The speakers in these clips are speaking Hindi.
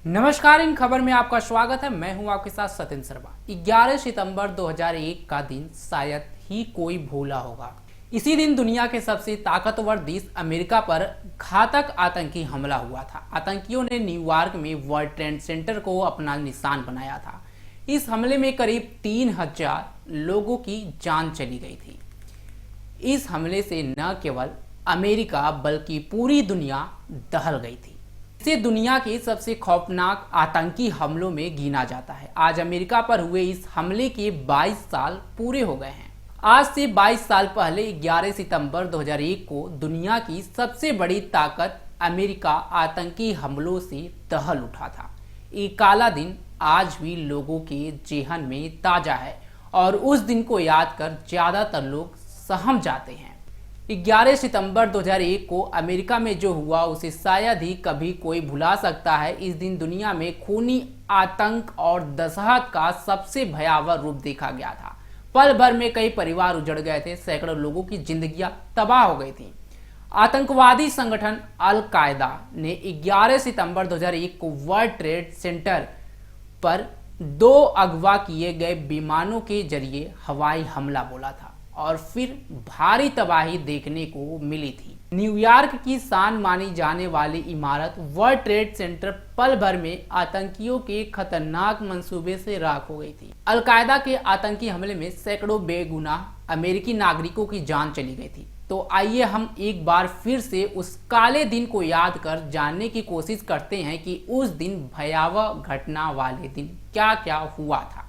नमस्कार। इन खबर में आपका स्वागत है। मैं हूं आपके साथ सत्येंद्र शर्मा। 11 सितंबर 2001 का दिन शायद ही कोई भूला होगा। इसी दिन दुनिया के सबसे ताकतवर देश अमेरिका पर घातक आतंकी हमला हुआ था। आतंकियों ने न्यूयॉर्क में वर्ल्ड ट्रेड सेंटर को अपना निशान बनाया था। इस हमले में करीब 3000 लोगों की जान चली गई थी। इस हमले से न केवल अमेरिका बल्कि पूरी दुनिया दहल गई थी। इसे दुनिया के सबसे खौफनाक आतंकी हमलों में गिना जाता है। आज अमेरिका पर हुए इस हमले के 22 साल पूरे हो गए हैं। आज से 22 साल पहले 11 सितंबर 2001 को दुनिया की सबसे बड़ी ताकत अमेरिका आतंकी हमलों से दहल उठा था। ये काला दिन आज भी लोगों के जेहन में ताजा है और उस दिन को याद कर ज्यादातर लोग सहम जाते हैं। 11 सितंबर 2001 को अमेरिका में जो हुआ उसे शायद ही कभी कोई भुला सकता है। इस दिन दुनिया में खूनी आतंक और दहशत का सबसे भयावह रूप देखा गया था। पल भर में कई परिवार उजड़ गए थे, सैकड़ों लोगों की जिंदगियां तबाह हो गई थी। आतंकवादी संगठन अल कायदा ने 11 सितंबर 2001 को वर्ल्ड ट्रेड सेंटर पर 2 अगवा किए गए विमानों के जरिए हवाई हमला बोला था और फिर भारी तबाही देखने को मिली थी। न्यूयॉर्क की शान मानी जाने वाली इमारत वर्ल्ड ट्रेड सेंटर पल भर में आतंकियों के खतरनाक मंसूबे से राख हो गई थी। अलकायदा के आतंकी हमले में सैकड़ों बेगुनाह अमेरिकी नागरिकों की जान चली गई थी। तो आइए हम एक बार फिर से उस काले दिन को याद कर जानने की कोशिश करते हैं कि उस दिन भयावह घटना वाले दिन क्या क्या हुआ था।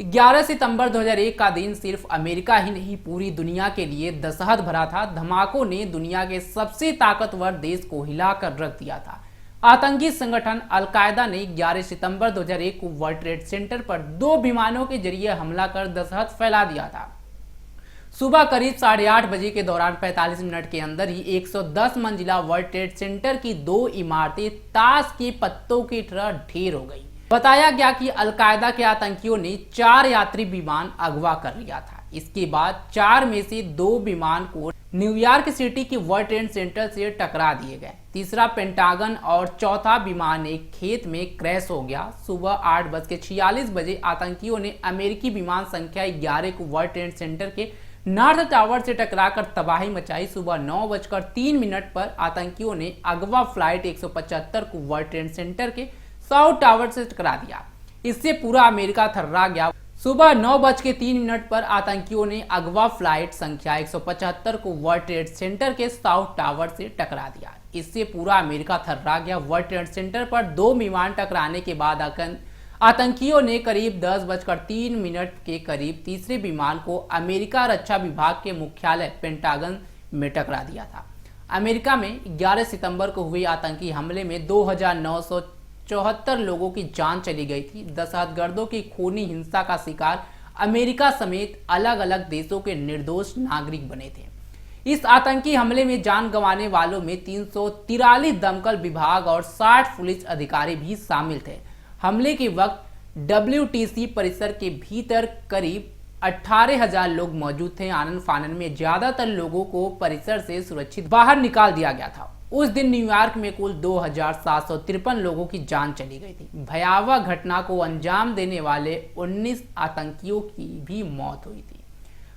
11 सितंबर 2001 का दिन सिर्फ अमेरिका ही नहीं पूरी दुनिया के लिए दहशत भरा था। धमाकों ने दुनिया के सबसे ताकतवर देश को हिलाकर रख दिया था। आतंकी संगठन अल कायदा ने 11 सितंबर 2001 को वर्ल्ड ट्रेड सेंटर पर 2 विमानों के जरिए हमला कर दहशत फैला दिया था। सुबह करीब 8:30 बजे के दौरान 45 मिनट के अंदर ही 110 मंजिला वर्ल्ड ट्रेड सेंटर की 2 इमारतें ताश के पत्तों की तरह ढेर हो गई। बताया गया कि अलकायदा के आतंकियों ने 4 यात्री विमान अगवा कर लिया था। इसके बाद 4 में से 2 विमान को न्यूयॉर्क सिटी के वर्ल्ड ट्रेड सेंटर से टकरा दिए गए। तीसरा पेंटागन और चौथा विमान एक खेत में क्रैश हो गया। सुबह 8:46 बजे आतंकियों ने अमेरिकी विमान संख्या 11 को वर्ल्ड ट्रेड सेंटर के नॉर्थ टावर से टकराकर तबाही मचाई। सुबह 9:03 पर आतंकियों ने अगवा फ्लाइट 175 को वर्ल्ड ट्रेड सेंटर के साउथ टावर से टकरा दिया। इससे पूरा अमेरिका थर्रा गया। सुबह 9:03 पर आतंकियों ने अगवा फ्लाइट संख्या 175 को वर्ल्ड ट्रेड सेंटर के साउथ टावर से टकरा दिया। इससे पूरा अमेरिका थर्रा गया। वर्ल्ड ट्रेड सेंटर पर 2 विमान टकराने के बाद आतंकियों ने करीब 10:03 के करीब तीसरे विमान को अमेरिका रक्षा विभाग के मुख्यालय पेंटागन में टकरा दिया था। अमेरिका में 11 सितंबर को हुए आतंकी हमले में 2974 लोगों की जान चली गई थी। दहशतगर्दों की खूनी हिंसा का शिकार अमेरिका समेत अलग अलग देशों के निर्दोष नागरिक बने थे। इस आतंकी हमले में जान गंवाने वालों में 343 दमकल विभाग और 60 पुलिस अधिकारी भी शामिल थे। हमले के वक्त WTC परिसर के भीतर करीब 18,000 लोग मौजूद थे। आनन फानन में ज्यादातर लोगों को परिसर से सुरक्षित बाहर निकाल दिया गया था। उस दिन न्यूयॉर्क में कुल 2753 लोगों की जान चली गई थी। भयावह घटना को अंजाम देने वाले 19 आतंकियों की भी मौत हुई थी।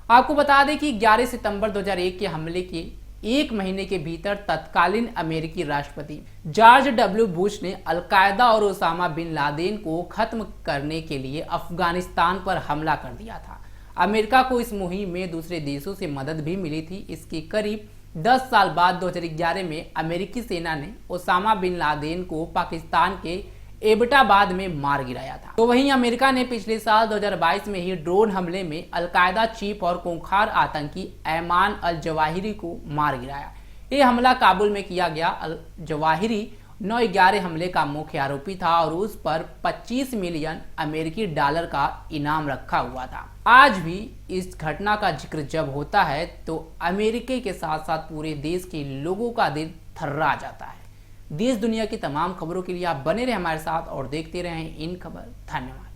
आपको बता दें कि 11 सितंबर 2001 के हमले के 1 महीने के भीतर तत्कालीन अमेरिकी राष्ट्रपति जॉर्ज W. बुश ने अलकायदा और ओसामा बिन लादेन को खत्म करने के लिए अफगानिस्तान पर हमला कर दिया था। अमेरिका को इस मुहिम में दूसरे देशों से मदद भी मिली थी। इसके करीब 10 साल बाद 2011 में अमेरिकी सेना ने ओसामा बिन लादेन को पाकिस्तान के एबटाबाद में मार गिराया था। तो वहीं अमेरिका ने पिछले साल 2022 में ही ड्रोन हमले में अलकायदा चीफ और खूंखार आतंकी ऐमान अल जवाहिरी को मार गिराया। ये हमला काबुल में किया गया। अल जवाहिरी 9/11 हमले का मुख्य आरोपी था और उस पर 25 मिलियन अमेरिकी डॉलर का इनाम रखा हुआ था। आज भी इस घटना का जिक्र जब होता है तो अमेरिका के साथ साथ पूरे देश के लोगों का दिल थर्रा जाता है। देश दुनिया की तमाम खबरों के लिए आप बने रहे हमारे साथ और देखते रहें इन खबर। धन्यवाद।